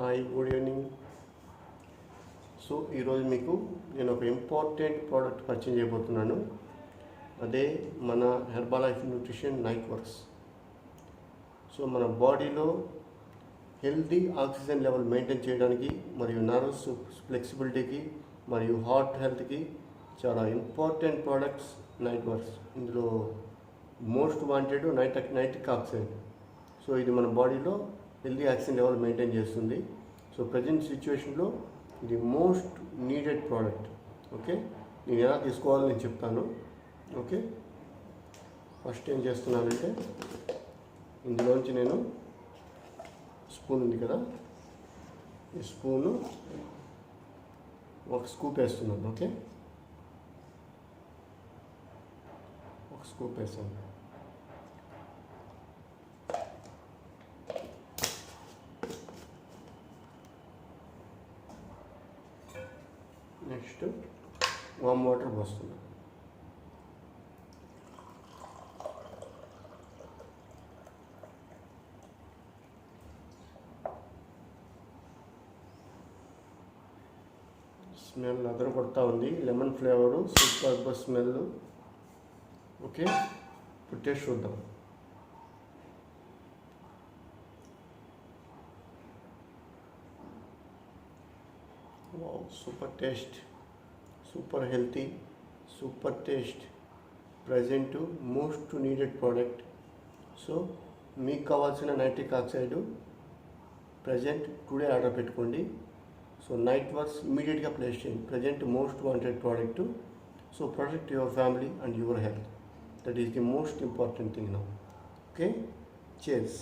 Hi, good evening. So ఈరోజు మీకు నేను ఒక ఇంపార్టెంట్ ప్రోడక్ట్ పరిచయం చేయబోతున్నాను. అదే మన హెర్బాలైఫ్ న్యూట్రిషన్ నైట్వర్క్స్. సో మన బాడీలో హెల్తీ ఆక్సిజన్ లెవెల్ మెయింటైన్ చేయడానికి మరియు నర్వ్స్ ఫ్లెక్సిబిలిటీకి మరియు హార్ట్ హెల్త్కి చాలా ఇంపార్టెంట్ ప్రోడక్ట్స్ నైట్వర్క్స్. ఇందులో most wanted nitric oxide. So ఇది మన బాడీలో హెల్తీ ఆక్సిజన్ లెవెల్ మెయింటైన్ చేస్తుంది. సో ప్రజెంట్ సిచ్యువేషన్లో ఇది మోస్ట్ నీడెడ్ ప్రోడక్ట్. ఓకే, నేను ఎలా తీసుకోవాలో నేను చెప్తాను. ఓకే, ఫస్ట్ ఏం చేస్తున్నానంటే ఇందులోంచి నేను స్పూన్ ఉంది కదా, ఈ స్పూను ఒక స్కూప్ వేస్తున్నాను. ఓకే, ఒక స్కూప్ వేస్తాను. నెక్స్ట్ వామ్ వాటర్ పోస్తున్నాను. స్మెల్ అదర కొడతా ఉంది, lemon flavour, super smell. Okay, ఇప్పుడు టేస్ట్ చూద్దాం. Wow, super taste, super healthy, super taste. Present most needed product. So మీకు కావాల్సిన nitric oxide present today order పెట్టుకోండి. సో నైట్వర్క్స్ ఇమీడియట్గా ప్లేస్ చేయండి. Present most wanted product. So protect your family and your health. That is the most important thing now. Okay, cheers.